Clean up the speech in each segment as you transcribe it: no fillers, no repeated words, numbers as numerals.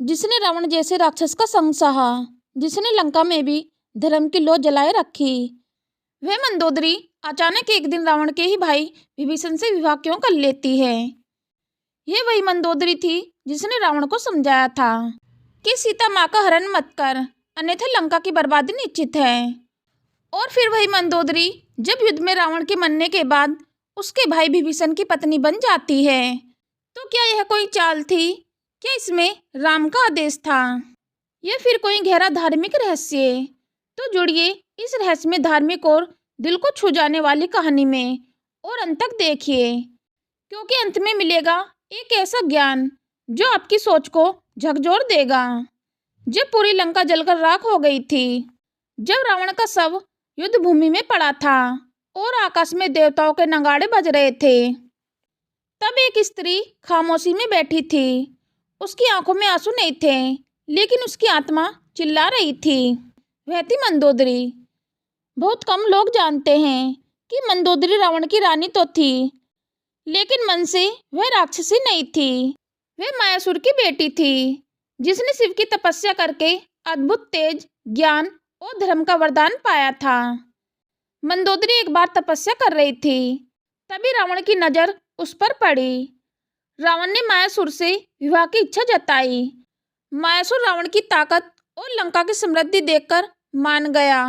जिसने रावण जैसे राक्षस का संग सहा, जिसने लंका में भी धर्म की लौ जलाए रखी, वह मंदोदरी अचानक एक दिन रावण के ही भाई विभीषण से विवाह क्यों कर लेती है। यह वही मंदोदरी थी जिसने रावण को समझाया था कि सीता माँ का हरण मत कर, अन्यथा लंका की बर्बादी निश्चित है। और फिर वही मंदोदरी जब युद्ध में रावण के मरने के बाद उसके भाई विभीषण की पत्नी बन जाती है। तो क्या यह कोई चाल थी? क्या इसमें राम का आदेश था, या फिर कोई गहरा धार्मिक रहस्य? तो जुड़िए इस रहस्य में धार्मिक और दिल को छू जाने वाली कहानी में और अंत तक देखिए, क्योंकि अंत में मिलेगा एक ऐसा ज्ञान जो आपकी सोच को झकझोर देगा। जब पूरी लंका जलकर राख हो गई थी, जब रावण का शव युद्ध भूमि में पड़ा था और आकाश में देवताओं के नगाड़े बज रहे थे, तब एक स्त्री खामोशी में बैठी थी। उसकी आंखों में आंसू नहीं थे, लेकिन उसकी आत्मा चिल्ला रही थी। वह थी मंदोदरी। बहुत कम लोग जानते हैं कि मंदोदरी रावण की रानी तो थी, लेकिन मन से वह राक्षसी नहीं थी। वह मायासुर की बेटी थी, जिसने शिव की तपस्या करके अद्भुत तेज, ज्ञान और धर्म का वरदान पाया था। मंदोदरी एक बार तपस्या कर रही थी, तभी रावण की नजर उस पर पड़ी। रावण ने मायासुर से विवाह की इच्छा जताई। मायासुर रावण की ताकत और लंका की समृद्धि देखकर मान गया,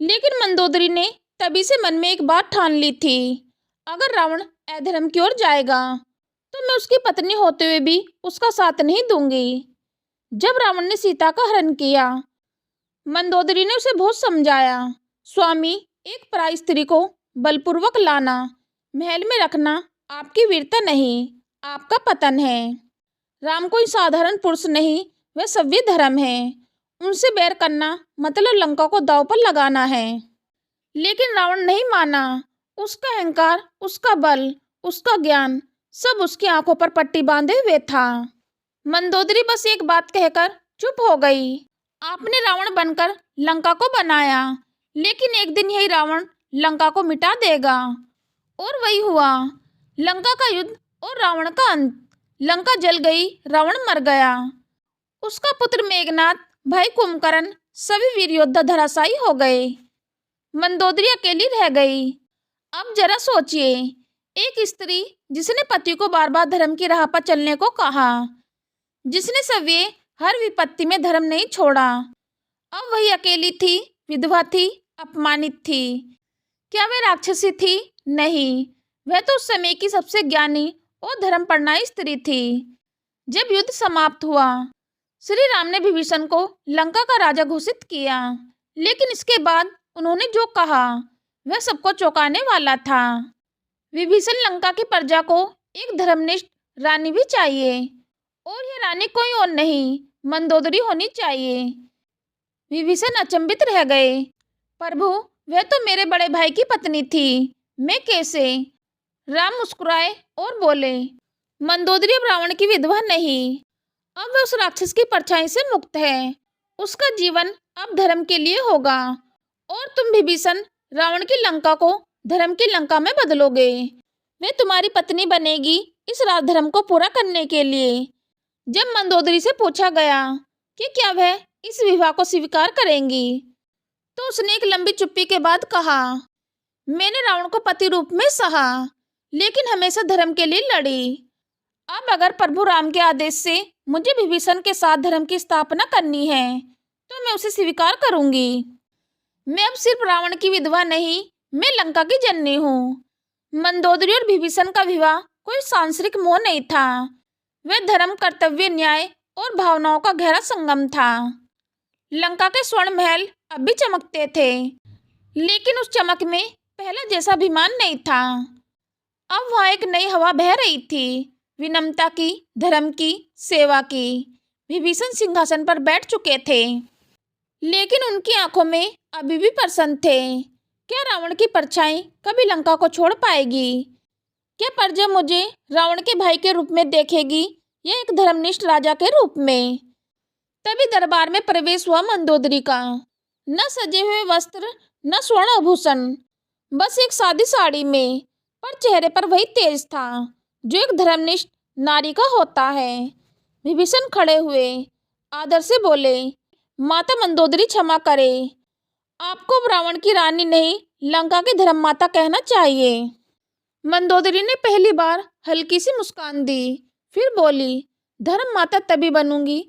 लेकिन मंदोदरी ने तभी से मन में एक बात ठान ली थी, अगर रावण अधर्म की ओर जाएगा तो मैं उसकी पत्नी होते हुए भी उसका साथ नहीं दूंगी। जब रावण ने सीता का हरण किया, मंदोदरी ने उसे बहुत समझाया, स्वामी, एक पराई स्त्री को बलपूर्वक लाना, महल में रखना आपकी वीरता नहीं, आपका पतन है। राम कोई साधारण पुरुष नहीं, वह सव्य धर्म है। उनसे बैर करना मतलब लंका को दांव पर लगाना है। लेकिन रावण नहीं माना। उसका अहंकार, उसका बल, उसका ज्ञान सब उसकी आंखों पर पट्टी बांधे हुए था। मंदोदरी बस एक बात कहकर चुप हो गई, आपने रावण बनकर लंका को बनाया, लेकिन एक दिन यही रावण लंका को मिटा देगा। और वही हुआ। लंका का युद्ध और रावण का अंत। लंका जल गई, रावण मर गया। उसका पुत्र मेघनाद, भाई कुंभकर्ण, सभी वीर योद्धा धराशायी हो गए। मंदोदरी अकेली रह गई। अब जरा सोचिए, एक स्त्री जिसने पति को बार बार धर्म की राह पर चलने को कहा, जिसने सव्य हर विपत्ति में धर्म नहीं छोड़ा, अब वही अकेली थी, विधवा थी, अपमानित थी। क्या वह राक्षसी थी? नहीं, वह तो उस समय की सबसे ज्ञानी और धर्मपरायण स्त्री थी। जब युद्ध समाप्त हुआ, श्री राम ने विभीषण को लंका का राजा घोषित किया, लेकिन इसके बाद उन्होंने जो कहा वह सबको चौंकाने वाला था। विभीषण लंका की प्रजा को एक धर्मनिष्ठ रानी भी चाहिए, और यह रानी कोई और नहीं, मंदोदरी होनी चाहिए। विभीषण अचंभित रह गए, प्रभु, वह तो मेरे बड़े भाई की पत्नी थी, मैं कैसे? राम मुस्कुराए और बोले, मंदोदरी अब रावण की विधवा नहीं, अब वह उस राक्षस की परछाई से मुक्त है। उसका जीवन अब धर्म के लिए होगा, और तुम विभीषण रावण की लंका को धर्म की लंका में बदलोगे। वह तुम्हारी पत्नी बनेगी इस राजधर्म को पूरा करने के लिए। जब मंदोदरी से पूछा गया कि क्या वह इस विवाह को स्वीकार करेंगी, तो उसने एक लंबी चुप्पी के बाद कहा, मैंने रावण को पति रूप में सहा, लेकिन हमेशा धर्म के लिए लड़ी। अब अगर प्रभु राम के आदेश से मुझे विभीषण के साथ धर्म की स्थापना करनी है, तो मैं उसे स्वीकार करूंगी। मैं अब सिर्फ रावण की विधवा नहीं, मैं लंका की जननी हूँ। मंदोदरी और विभीषण का विवाह कोई सांसारिक मोह नहीं था, वह धर्म, कर्तव्य, न्याय और भावनाओं का गहरा संगम था। लंका के स्वर्ण महल अब भी चमकते थे, लेकिन उस चमक में पहले जैसा अभिमान नहीं था। अब वहाँ एक नई हवा बह रही थी, विनम्रता की, धर्म की, सेवा की। विभीषण सिंहासन पर बैठ चुके थे, लेकिन उनकी आंखों में अभी भी प्रसन्न थे। क्या रावण की परछाई कभी लंका को छोड़ पाएगी? क्या प्रजा मुझे रावण के भाई के रूप में देखेगी या एक धर्मनिष्ठ राजा के रूप में? तभी दरबार में प्रवेश हुआ मंदोदरी का। न सजे हुए वस्त्र, न स्वर्ण आभूषण, बस एक सादी साड़ी में, पर चेहरे पर वही तेज था जो एक धर्मनिष्ठ नारी का होता है। विभीषण खड़े हुए, आदर से बोले, माता मंदोदरी क्षमा करे, आपको अब रावण की रानी नहीं लंका की धर्म माता कहना चाहिए। मंदोदरी ने पहली बार हल्की सी मुस्कान दी, फिर बोली, धर्म माता तभी बनूंगी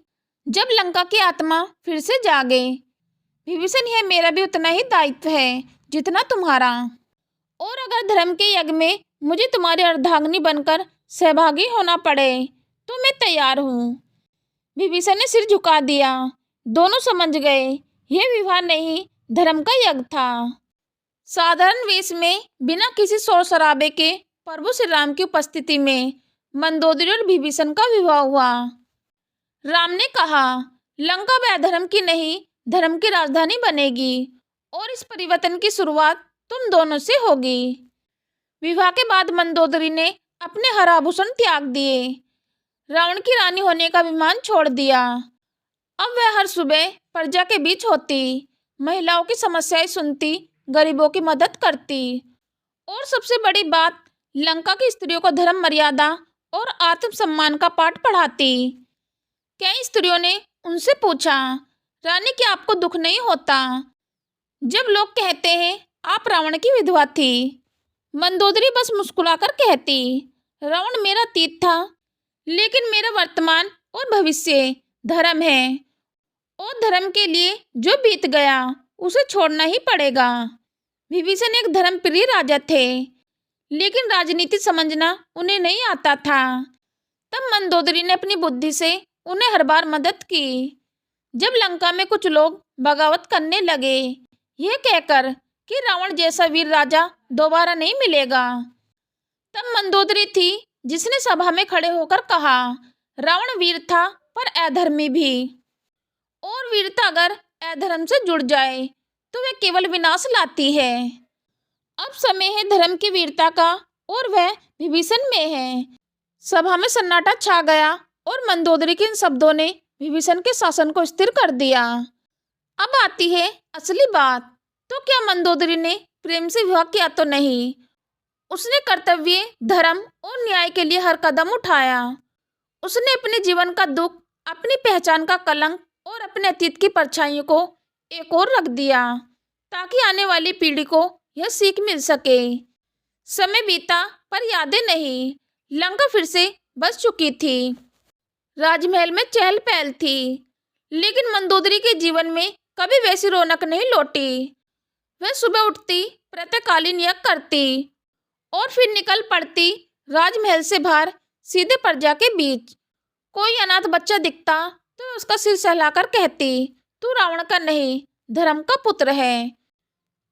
जब लंका की आत्मा फिर से जागे। विभीषण, यह मेरा भी उतना ही दायित्व है जितना तुम्हारा, और अगर धर्म के यज्ञ में मुझे तुम्हारी अर्धांगिनी बनकर सहभागी होना पड़े तो मैं तैयार हूँ। विभीषण ने सिर झुका दिया। दोनों समझ गए यह विवाह नहीं धर्म का यज्ञ था। साधारण वेश में बिना किसी शोर शराबे के प्रभु श्री राम की उपस्थिति में मंदोदरी और विभीषण का विवाह हुआ। राम ने कहा, लंका अब अधर्म की नहीं धर्म की राजधानी बनेगी और इस परिवर्तन की शुरुआत तुम दोनों से होगी। विवाह के बाद मंदोदरी ने अपने हर आभूषण त्याग दिए, रावण की रानी होने का अभिमान छोड़ दिया। अब वह हर सुबह प्रजा के बीच होती, महिलाओं की समस्याएं सुनती, गरीबों की मदद करती और सबसे बड़ी बात, लंका की स्त्रियों को धर्म मर्यादा और आत्मसम्मान का पाठ पढ़ाती। कई स्त्रियों ने उनसे पूछा, रानी क्या आपको दुख नहीं होता जब लोग कहते हैं आप रावण की विधवा थी? मंदोदरी बस मुस्कुराकर कहती, रावण मेरा अतीत था, लेकिन मेरा वर्तमान और भविष्य धर्म है और धर्म के लिए जो बीत गया उसे छोड़ना ही पड़ेगा। विभीषण एक धर्मप्रिय राजा थे, लेकिन राजनीति समझना उन्हें नहीं आता था। तब मंदोदरी ने अपनी बुद्धि से उन्हें हर बार मदद की। जब लंका में कुछ लोग बगावत करने लगे, यह कहकर कि रावण जैसा वीर राजा दोबारा नहीं मिलेगा, तब मंदोदरी थी जिसने सभा में खड़े होकर कहा, रावण वीर था पर अधर्मी भी, और वीरता अगर अधर्म से जुड़ जाए तो वह केवल विनाश लाती है। अब समय है धर्म की वीरता का और वह विभीषण में है। सभा में सन्नाटा छा गया और मंदोदरी के इन शब्दों ने विभीषण के शासन को स्थिर कर दिया। अब आती है असली बात, तो क्या मंदोदरी ने प्रेम से विवाह किया तो नहीं, उसने कर्तव्य, धर्म और न्याय के लिए हर कदम उठाया। उसने अपने जीवन का दुख, अपनी पहचान का कलंक और अपने अतीत की परछाइयों को एक ओर रख दिया, ताकि आने वाली पीढ़ी को यह सीख मिल सके। समय बीता पर यादें नहीं, लंका फिर से बस चुकी थी। राजमहल में चहल पहल थी, लेकिन मंदोदरी के जीवन में कभी वैसी रौनक नहीं लौटी। वह सुबह उठती, प्रातःकालीन यज्ञ करती और फिर निकल पड़ती राजमहल से बाहर सीधे प्रजा के बीच। कोई अनाथ बच्चा दिखता तो उसका सिर सहलाकर कहती, तू रावण का नहीं धर्म का पुत्र है।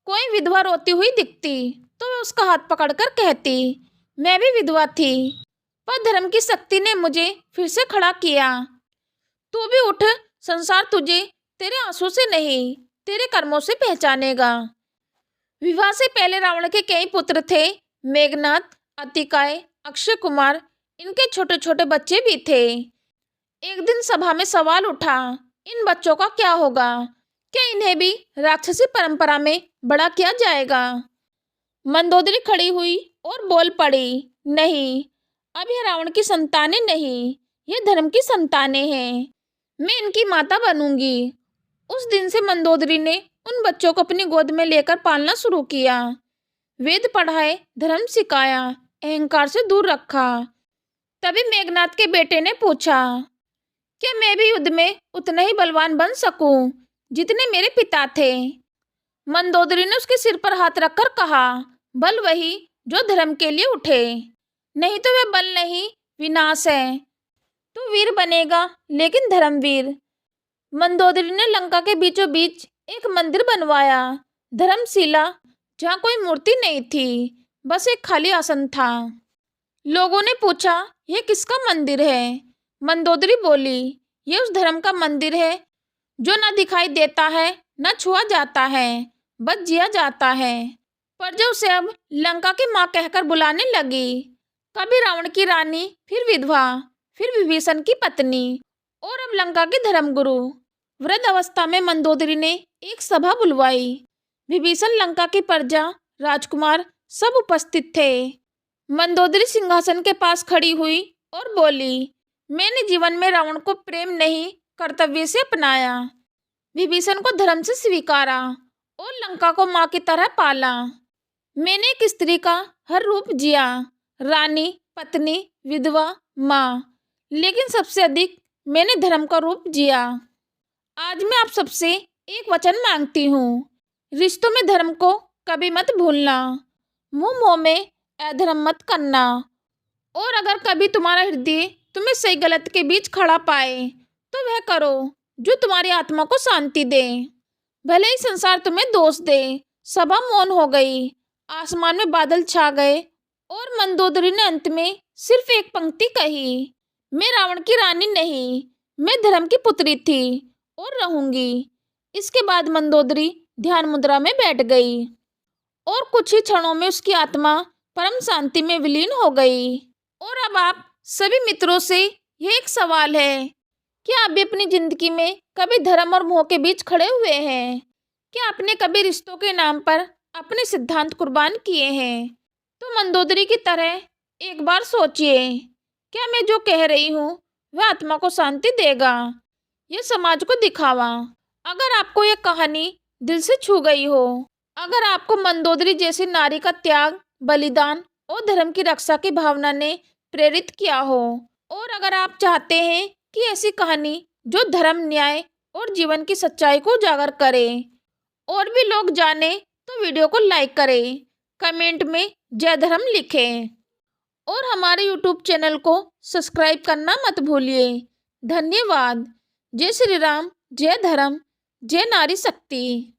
कोई विधवा रोती हुई दिखती तो वह उसका हाथ पकड़कर कहती, मैं भी विधवा थी, पर धर्म की शक्ति ने मुझे फिर से खड़ा किया। तू भी उठ, संसार तुझे तेरे आंसू से नहीं तेरे कर्मों से पहचानेगा। विवाह से पहले रावण के कई पुत्र थे, मेघनाद, अतिकाय, अक्षय कुमार, इनके छोटे छोटे बच्चे भी थे। एक दिन सभा में सवाल उठा, इन बच्चों का क्या होगा? क्या इन्हें भी राक्षसी परंपरा में बड़ा किया जाएगा? मंदोदरी खड़ी हुई और बोल पड़ी, नहीं, अब यह रावण की संतानें नहीं, ये धर्म की संतानें हैं। मैं इनकी माता बनूंगी। उस दिन से मंदोदरी ने उन बच्चों को अपनी गोद में लेकर पालना शुरू किया। वेद पढ़ाए, धर्म सिखाया, अहंकार से दूर रखा। तभी मेघनाद के बेटे ने पूछा, क्या मैं भी युद्ध में उतना ही बलवान बन सकूं जितने मेरे पिता थे? मंदोदरी ने उसके सिर पर हाथ रखकर कहा, बल वही जो धर्म के लिए उठे, नहीं तो वह बल नहीं विनाश है। तू वीर बनेगा लेकिन धर्मवीर। मंदोदरी ने लंका के बीचों बीच एक मंदिर बनवाया, धर्मशिला, जहाँ कोई मूर्ति नहीं थी, बस एक खाली आसन था। लोगों ने पूछा, यह किसका मंदिर है? मंदोदरी बोली, यह उस धर्म का मंदिर है जो न दिखाई देता है, न छुआ जाता है, बस जिया जाता है। पर जो उसे अब लंका की माँ कहकर बुलाने लगी, कभी रावण की रानी, फिर विधवा, फिर विभीषण की पत्नी और अब लंका की धर्मगुरु। वृद्ध अवस्था में मंदोदरी ने एक सभा बुलवाई। विभीषण, लंका की प्रजा, राजकुमार सब उपस्थित थे। मंदोदरी सिंहासन के पास खड़ी हुई और बोली, मैंने जीवन में रावण को प्रेम नहीं कर्तव्य से अपनाया, विभीषण को धर्म से स्वीकारा और लंका को माँ की तरह पाला। मैंने एक स्त्री का हर रूप जिया, रानी, पत्नी, विधवा, माँ, लेकिन सबसे अधिक मैंने धर्म का रूप जिया। आज मैं आप सबसे एक वचन मांगती हूँ, रिश्तों में धर्म को कभी मत भूलना, मुंह मोह में अधर्म मत करना, और अगर कभी तुम्हारा हृदय तुम्हें सही गलत के बीच खड़ा पाए तो वह करो जो तुम्हारी आत्मा को शांति दे। भले ही संसार तुम्हें दोष दे। सभा मौन हो गई, आसमान में बादल छा गए और मंदोदरी ने अंत में सिर्फ एक पंक्ति कही, मैं रावण की रानी नहीं, मैं धर्म की पुत्री थी और रहूंगी। इसके बाद मंदोदरी ध्यान मुद्रा में बैठ गई और कुछ ही क्षणों में उसकी आत्मा परम शांति में विलीन हो गई। और अब आप सभी मित्रों से यह एक सवाल है, क्या आप भी अपनी जिंदगी में कभी धर्म और मोह के बीच खड़े हुए हैं? क्या आपने कभी रिश्तों के नाम पर अपने सिद्धांत कुर्बान किए हैं? तो मंदोदरी की तरह एक बार सोचिए, क्या मैं जो कह रही हूँ वह आत्मा को शांति देगा या समाज को दिखावा? अगर आपको यह कहानी दिल से छू गई हो, अगर आपको मंदोदरी जैसी नारी का त्याग, बलिदान और धर्म की रक्षा की भावना ने प्रेरित किया हो, और अगर आप चाहते हैं कि ऐसी कहानी जो धर्म, न्याय और जीवन की सच्चाई को उजागर करे और भी लोग जाने, तो वीडियो को लाइक करें, कमेंट में जय धर्म लिखें और हमारे यूट्यूब चैनल को सब्सक्राइब करना मत भूलिए। धन्यवाद। जय श्री राम, जय धर्म, जय नारी शक्ति।